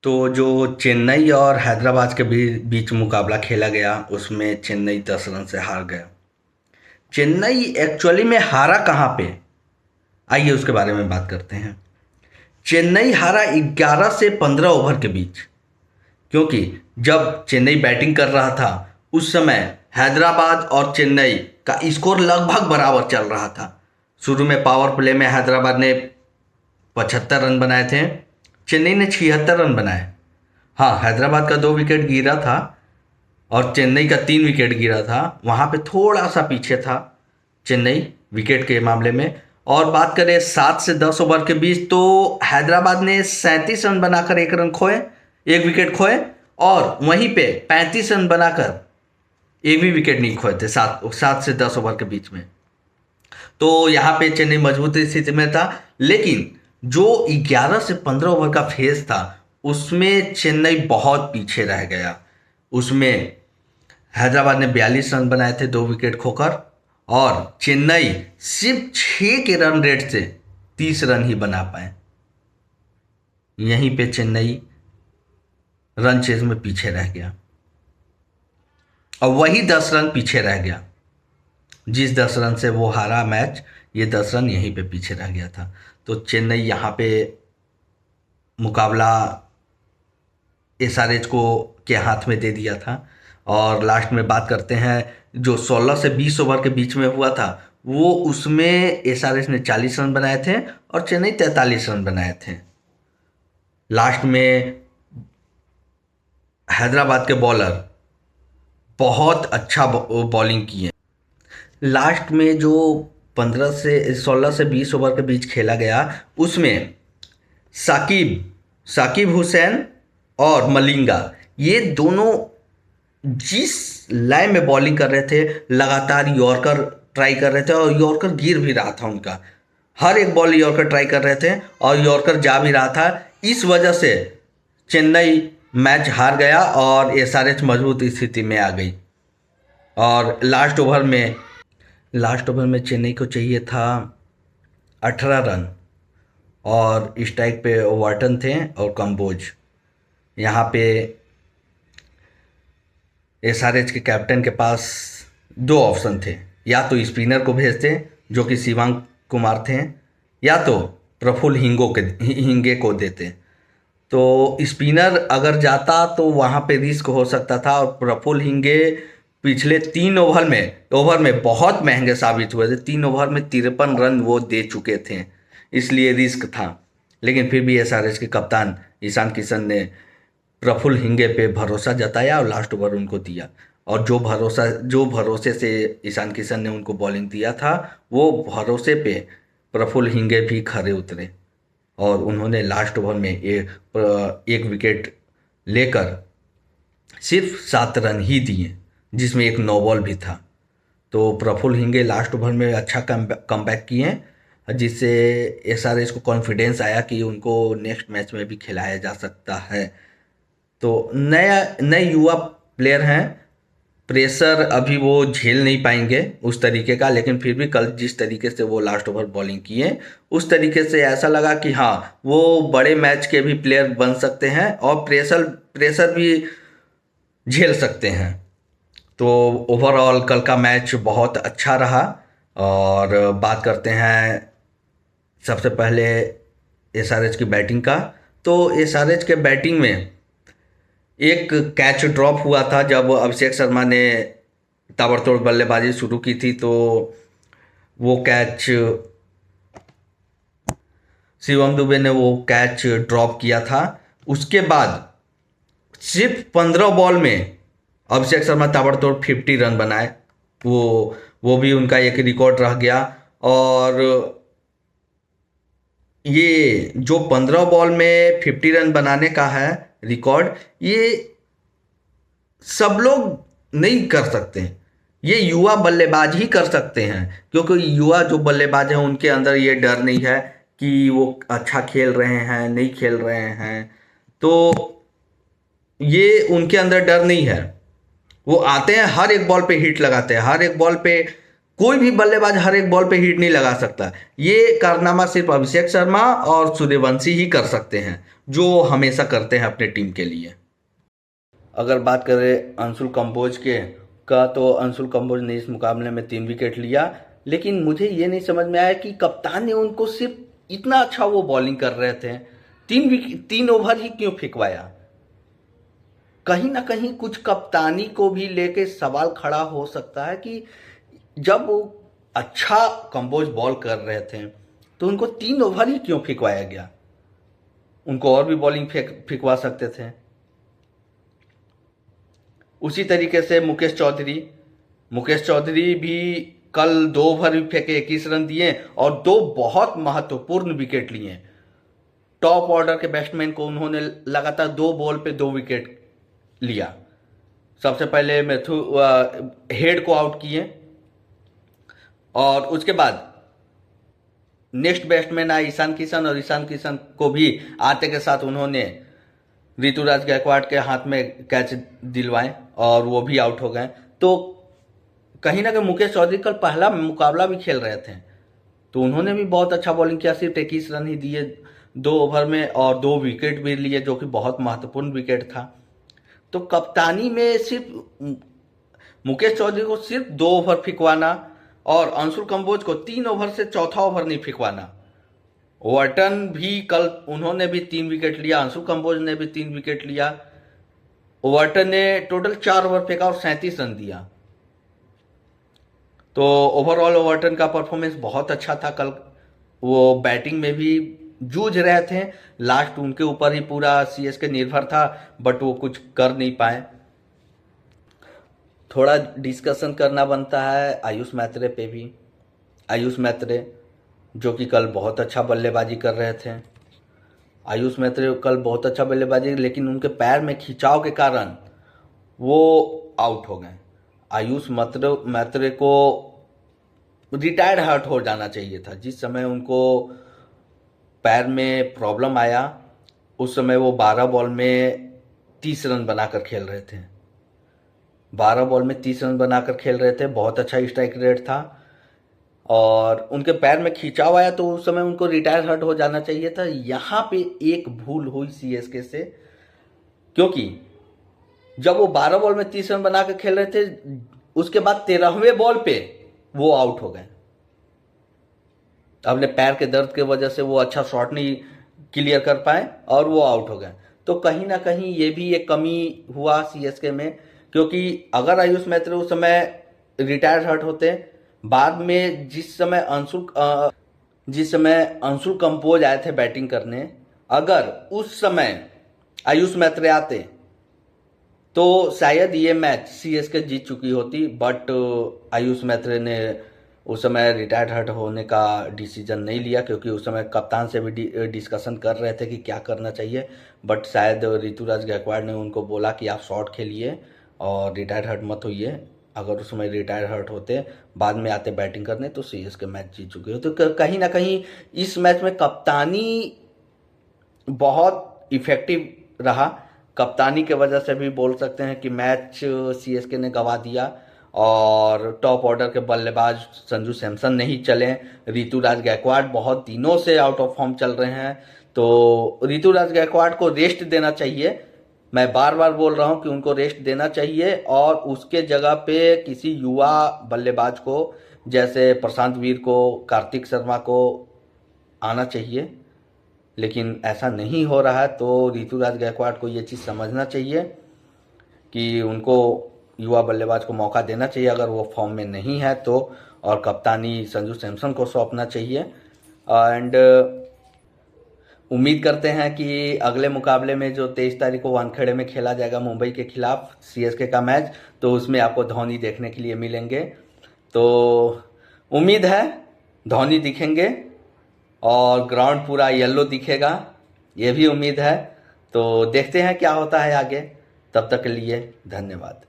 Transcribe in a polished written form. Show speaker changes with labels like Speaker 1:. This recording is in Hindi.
Speaker 1: तो जो चेन्नई और हैदराबाद के बीच मुकाबला खेला गया उसमें चेन्नई 10 रन से हार गया। चेन्नई एक्चुअली में हारा कहाँ पे, आइए उसके बारे में बात करते हैं। चेन्नई हारा 11 से 15 ओवर के बीच, क्योंकि जब चेन्नई बैटिंग कर रहा था उस समय हैदराबाद और चेन्नई का स्कोर लगभग बराबर चल रहा था। शुरू में पावर प्ले में हैदराबाद ने 75 रन बनाए थे, चेन्नई ने 76 रन बनाए। हाँ, हैदराबाद का 2 विकेट गिरा था और चेन्नई का 3 विकेट गिरा था। वहाँ पे थोड़ा सा पीछे था चेन्नई विकेट के मामले में। और बात करें 7 से 10 ओवर के बीच, तो हैदराबाद ने 37 रन बनाकर 1 रन खोए, 1 विकेट खोए। और वहीं पे 35 रन बनाकर एक भी विकेट नहीं खोए थे 7 से 10 ओवर के बीच में। तो यहाँ पे चेन्नई मजबूत स्थिति में था। लेकिन जो 11 से 15 ओवर का फेज था उसमें चेन्नई बहुत पीछे रह गया। उसमें हैदराबाद ने 42 रन बनाए थे 2 विकेट खोकर, और चेन्नई सिर्फ 6 के रन रेट से 30 रन ही बना पाए। यहीं पे चेन्नई रन चेज में पीछे रह गया और वही 10 रन पीछे रह गया। जिस 10 रन से वो हारा मैच, ये 10 रन यहीं पे पीछे रह गया था। तो चेन्नई यहाँ पे मुकाबला एसआरएच को के हाथ में दे दिया था। और लास्ट में बात करते हैं, जो 16 से 20 ओवर के बीच में हुआ था वो, उसमें एसआरएच ने 40 रन बनाए थे और चेन्नई 43 रन बनाए थे। लास्ट में हैदराबाद के बॉलर बहुत अच्छा बॉलिंग किए। लास्ट में जो 16 से 20 ओवर के बीच खेला गया उसमें साकिब हुसैन और मलिंगा, ये दोनों जिस लय में बॉलिंग कर रहे थे, लगातार यॉर्कर ट्राई कर रहे थे और यॉर्कर गिर भी रहा था उनका। हर एक बॉल यॉर्कर ट्राई कर रहे थे और यॉर्कर जा भी रहा था। इस वजह से चेन्नई मैच हार गया और एसआरएच मजबूत स्थिति में आ गई। और लास्ट ओवर में चेन्नई को चाहिए था 18 रन और स्ट्राइक पे वाटन थे और कंबोज। यहाँ पे एसआरएच के कैप्टन के पास 2 ऑप्शन थे, या तो स्पिनर को भेजते जो कि शिवांग कुमार थे, या तो प्रफुल्ल हिंगे को देते। तो स्पिनर अगर जाता तो वहाँ पे रिस्क हो सकता था, और प्रफुल्ल हिंगे पिछले 3 ओवर में बहुत महंगे साबित हुए थे। 3 ओवर में 53 रन वो दे चुके थे, इसलिए रिस्क था। लेकिन फिर भी एसआरएच के कप्तान ईशान किशन ने प्रफुल्ल हिंगे पे भरोसा जताया और लास्ट ओवर उनको दिया। और जो भरोसे से ईशान किशन ने उनको बॉलिंग दिया था, वो भरोसे पे प्रफुल्ल हिंगे भी खरे उतरे और उन्होंने लास्ट ओवर में एक विकेट लेकर सिर्फ 7 रन ही दिए, जिसमें एक नो बॉल भी था। तो प्रफुल्ल हिंगे लास्ट ओवर में अच्छा कमबैक किए, जिससे एसआरएच को कॉन्फिडेंस आया कि उनको नेक्स्ट मैच में भी खिलाया जा सकता है। तो नए युवा प्लेयर हैं, प्रेशर अभी वो झेल नहीं पाएंगे उस तरीके का। लेकिन फिर भी कल जिस तरीके से वो लास्ट ओवर बॉलिंग किए, उस तरीके से ऐसा लगा कि हाँ, वो बड़े मैच के भी प्लेयर बन सकते हैं और प्रेशर भी झेल सकते हैं। तो ओवरऑल कल का मैच बहुत अच्छा रहा। और बात करते हैं सबसे पहले एसआरएच की बैटिंग का। तो एसआरएच के बैटिंग में एक कैच ड्रॉप हुआ था जब अभिषेक शर्मा ने ताबड़तोड़ बल्लेबाजी शुरू की थी। तो वो कैच शिवम दुबे ने वो कैच ड्रॉप किया था। उसके बाद सिर्फ 15 बॉल में अभिषेक शर्मा ताबड़तोड़ 50 रन बनाए। वो भी उनका एक रिकॉर्ड रह गया। और ये जो 15 बॉल में 50 रन बनाने का है रिकॉर्ड, ये सब लोग नहीं कर सकते, ये युवा बल्लेबाज ही कर सकते हैं। क्योंकि युवा जो बल्लेबाज हैं उनके अंदर ये डर नहीं है कि वो अच्छा खेल रहे हैं नहीं खेल रहे हैं, तो ये उनके अंदर डर नहीं है। वो आते हैं, हर एक बॉल पे हिट लगाते हैं, हर एक बॉल पे। कोई भी बल्लेबाज हर एक बॉल पे हिट नहीं लगा सकता। ये कारनामा सिर्फ अभिषेक शर्मा और सूर्यवंशी ही कर सकते हैं, जो हमेशा करते हैं अपने टीम के लिए। अगर बात करें अंशुल कंबोज का, तो अंशुल कंबोज ने इस मुकाबले में 3 विकेट लिया, लेकिन मुझे ये नहीं समझ में आया कि कप्तान ने उनको सिर्फ इतना अच्छा वो बॉलिंग कर रहे थे, 3 ओवर ही क्यों फेंकवाया। कहीं ना कहीं कुछ कप्तानी को भी लेके सवाल खड़ा हो सकता है कि जब वो अच्छा कंबोज बॉल कर रहे थे तो उनको 3 ओवर ही क्यों फेंकवाया गया। उनको और भी बॉलिंग फेंकवा सकते थे। उसी तरीके से मुकेश चौधरी भी कल 2 ओवर भी फेंके, 21 रन दिए और 2 बहुत महत्वपूर्ण विकेट लिए। टॉप ऑर्डर के बैट्समैन को उन्होंने लगातार 2 बॉल पे 2 विकेट लिया। सबसे पहले हेड को आउट किए और उसके बाद नेक्स्ट बैट्समैन आए ईशान किशन, और ईशान किशन को भी आते के साथ उन्होंने ऋतुराज गायकवाड़ के हाथ में कैच दिलवाए और वो भी आउट हो गए। तो कहीं ना कहीं मुकेश चौधरी कल पहला मुकाबला भी खेल रहे थे, तो उन्होंने भी बहुत अच्छा बॉलिंग किया। सिर्फ 21 रन ही दिए 2 ओवर में और 2 विकेट भी लिए, जो कि बहुत महत्वपूर्ण विकेट था। तो कप्तानी में सिर्फ मुकेश चौधरी को सिर्फ 2 ओवर फेंकवाना और अंशुल कंबोज को 3 ओवर से चौथा ओवर नहीं फेंकवाना। ओवर्टन भी कल उन्होंने भी 3 विकेट लिया, अंशुल कंबोज ने भी 3 विकेट लिया। ओवर्टन ने टोटल 4 ओवर फेंका और 37 रन दिया। तो ओवरऑल ओवर्टन का परफॉर्मेंस बहुत अच्छा था कल। वो बैटिंग में भी जूझ रहे थे, लास्ट उनके ऊपर ही पूरा सीएसके निर्भर था, बट वो कुछ कर नहीं पाए। थोड़ा डिस्कशन करना बनता है आयुष मैत्रे पे भी। आयुष मैत्रे जो कि कल बहुत अच्छा बल्लेबाजी कर रहे थे। आयुष मैत्रे कल बहुत अच्छा बल्लेबाजी, लेकिन उनके पैर में खिंचाव के कारण वो आउट हो गए। आयुष मैत्रे को रिटायर्ड हर्ट हो जाना चाहिए था। जिस समय उनको पैर में प्रॉब्लम आया उस समय वो 12 बॉल में 30 रन बनाकर खेल रहे थे। 12 बॉल में 30 रन बनाकर खेल रहे थे, बहुत अच्छा स्ट्राइक रेट था और उनके पैर में खिंचाव आया तो उस समय उनको रिटायर हर्ट हो जाना चाहिए था। यहाँ पे एक भूल हुई सीएसके से, क्योंकि जब वो 12 बॉल में 30 रन बनाकर खेल रहे थे, उसके बाद 13वें बॉल पे वो आउट हो गए। अपने पैर के दर्द की वजह से वो अच्छा शॉट नहीं क्लियर कर पाए और वो आउट हो गए। तो कहीं ना कहीं ये भी एक कमी हुआ सीएसके में, क्योंकि अगर आयुष मैत्रे उस समय रिटायर हर्ट होते, बाद में जिस समय अंशुल कंबोज आए थे बैटिंग करने, अगर उस समय आयुष मैत्रे आते तो शायद ये मैच सीएसके जीत चुकी होती। बट आयुष मैत्रे ने उस समय रिटायर्ड हर्ट होने का डिसीजन नहीं लिया, क्योंकि उस समय कप्तान से भी डिस्कशन कर रहे थे कि क्या करना चाहिए। बट शायद ऋतुराज गायकवाड़ ने उनको बोला कि आप शॉट खेलिए और रिटायर्ड हर्ट मत होइए। अगर उस समय रिटायर हर्ट होते, बाद में आते बैटिंग करने, तो सीएसके मैच जीत चुके होते। तो कहीं ना कहीं इस मैच में कप्तानी बहुत इफेक्टिव रहा। कप्तानी के वजह से भी बोल सकते हैं कि मैच सीएसके ने गंवा दिया और टॉप ऑर्डर के बल्लेबाज संजू सैमसन नहीं चले। ऋतुराज गायकवाड़ बहुत दिनों से आउट ऑफ फॉर्म चल रहे हैं, तो ऋतुराज गायकवाड़ को रेस्ट देना चाहिए। मैं बार बार बोल रहा हूं कि उनको रेस्ट देना चाहिए और उसके जगह पे किसी युवा बल्लेबाज को, जैसे प्रशांत वीर को, कार्तिक शर्मा को आना चाहिए। लेकिन ऐसा नहीं हो रहा है, तो ऋतुराज गायकवाड़ को ये चीज़ समझना चाहिए कि उनको युवा बल्लेबाज को मौका देना चाहिए अगर वो फॉर्म में नहीं है तो, और कप्तानी संजू सैमसन को सौंपना चाहिए। एंड उम्मीद करते हैं कि अगले मुकाबले में जो 23 तारीख को वानखेड़े में खेला जाएगा मुंबई के खिलाफ सीएसके का मैच, तो उसमें आपको धोनी देखने के लिए मिलेंगे। तो उम्मीद है धोनी दिखेंगे और ग्राउंड पूरा येलो दिखेगा, ये भी उम्मीद है। तो देखते हैं क्या होता है आगे। तब तक के लिए धन्यवाद।